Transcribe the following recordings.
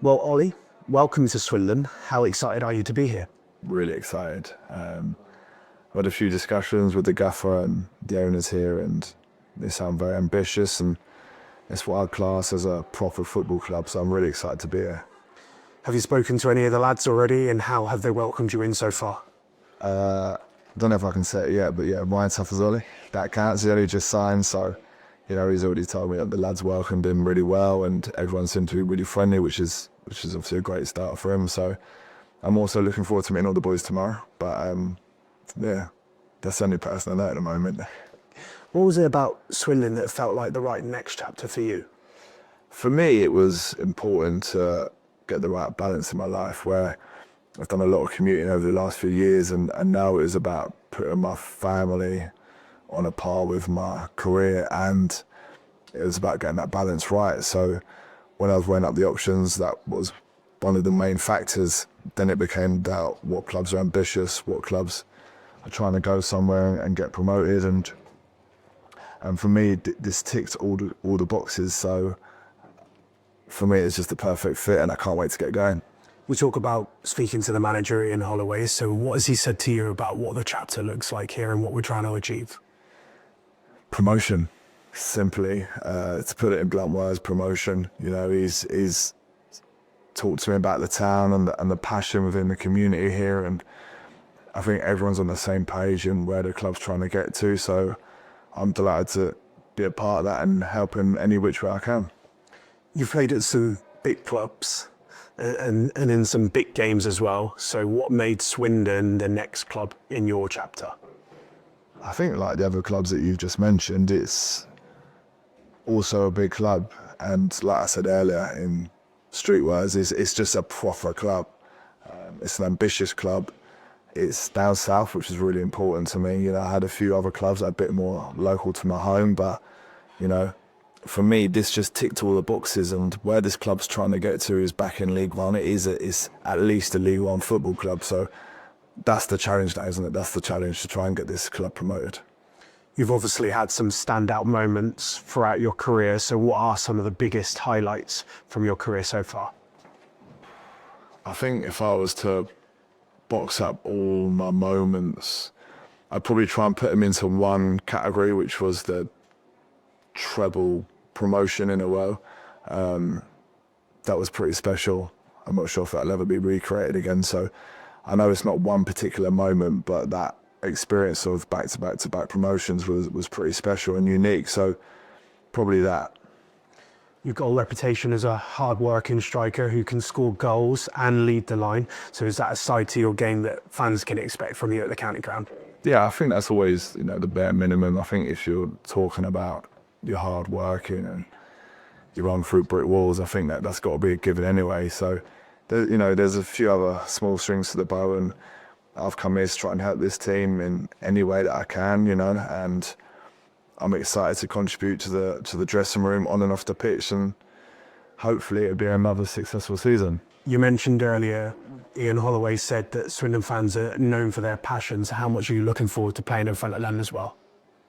Well, Ollie, welcome to Swindon. How excited are you to be here? Really excited. I've had a few discussions with the gaffer and the owners here, and they sound very ambitious, and it's what I'd class as a proper football club, so I'm really excited to be here. Have you spoken to any of the lads already, and how have they welcomed you in so far? I don't know if I can say it yet, but yeah, mine tough as Ollie. That counts. He only just signed, so he's already told me that the lads welcomed him really well, and everyone seemed to be really friendly, which is obviously a great start for him. So I'm also looking forward to meeting all the boys tomorrow. But yeah, that's the only person I know at the moment. What was it about Swindon that felt like the right next chapter for you? For me, it was important to get the right balance in my life, where I've done a lot of commuting over the last few years, and now it was about putting my family on a par with my career, and it was about getting that balance right. So when I was weighing up the options, that was one of the main factors. Then it became about what clubs are ambitious, what clubs are trying to go somewhere and get promoted, and for me, this ticked all the boxes. So for me, it's just the perfect fit, and I can't wait to get going. We talk about speaking to the manager Ian Holloway. So what has he said to you about what the chapter looks like here and what we're trying to achieve? Promotion, simply, to put it in blunt words, promotion. He's talked to me about the town and the passion within the community here, and I think everyone's on the same page in where the club's trying to get to. So I'm delighted to be a part of that and help in any which way I can. You've played at some big clubs and in some big games as well. So what made Swindon the next club in your chapter? I think, like the other clubs that you've just mentioned, it's also a big club, and like I said earlier, in streetwise, it's just a proper club. It's an ambitious club. It's down south, which is really important to me. I had a few other clubs that are a bit more local to my home, but for me, this just ticked all the boxes, and where this club's trying to get to is back in League One. It's at least a League One football club, so that's the challenge now, isn't it? That's the challenge, to try and get this club promoted. You've obviously had some standout moments throughout your career. So what are some of the biggest highlights from your career so far? I think if I was to box up all my moments, I'd probably try and put them into one category, which was the treble promotion in a row. That was pretty special. I'm not sure if that'll ever be recreated again. So I know it's not one particular moment, but that experience of back-to-back promotions was pretty special and unique. So probably that. You've got a reputation as a hard-working striker who can score goals and lead the line. So is that a side to your game that fans can expect from you at the county ground? Yeah, I think that's always the bare minimum. I think if you're talking about your hard working and you run through brick walls, I think that's got to be a given anyway. So there's a few other small strings to the bow, and I've come here to try and help this team in any way that I can, and I'm excited to contribute to the dressing room, on and off the pitch, and hopefully it'll be another successful season. You mentioned earlier, Ian Holloway said that Swindon fans are known for their passions. How much are you looking forward to playing in front of them as well?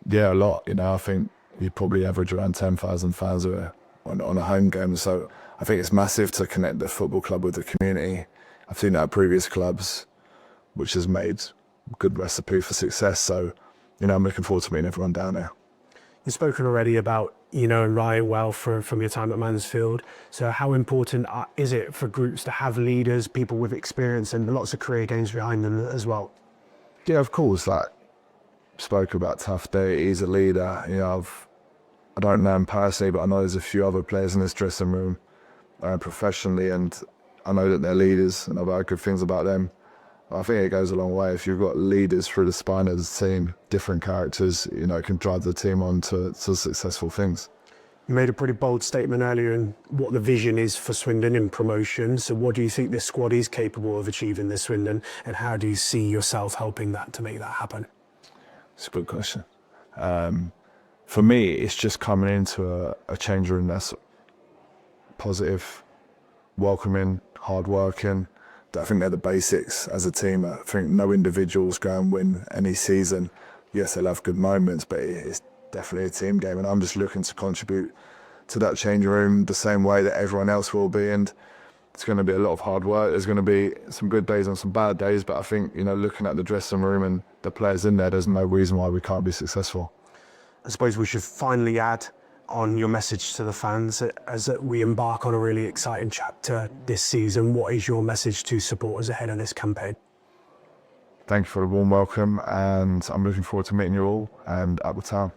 Yeah, a lot. I think you probably average around 10,000 fans here on a home game. So I think it's massive to connect the football club with the community. I've seen that at previous clubs, which has made a good recipe for success. So, I'm looking forward to meeting everyone down there. You've spoken already about, and Ryan well from your time at Mansfield. So how important is it for groups to have leaders, people with experience and lots of career games behind them as well? Yeah, of course. Like, spoke about Tough Day. He's a leader. I don't know him personally, but I know there's a few other players in this dressing room professionally, and I know that they're leaders, and I've heard good things about them. I think it goes a long way. If you've got leaders through the spine of the team, different characters, it can drive the team on to successful things. You made a pretty bold statement earlier in what the vision is for Swindon in promotion. So what do you think this squad is capable of achieving this Swindon, and how do you see yourself helping that to make that happen? It's a good question. For me, it's just coming into a change room that's positive, welcoming, hard-working. I think they're the basics as a team. I think no individuals go and win any season. Yes, they'll have good moments, but it's definitely a team game, and I'm just looking to contribute to that changing room the same way that everyone else will be. And It's going to be a lot of hard work. There's going to be some good days and some bad days, but I think, you know, looking at the dressing room and the players in there's no reason why we can't be successful. I suppose we should finally add on your message to the fans as we embark on a really exciting chapter this season. What is your message to supporters ahead of this campaign? Thank you for the warm welcome, and I'm looking forward to meeting you all and at the town.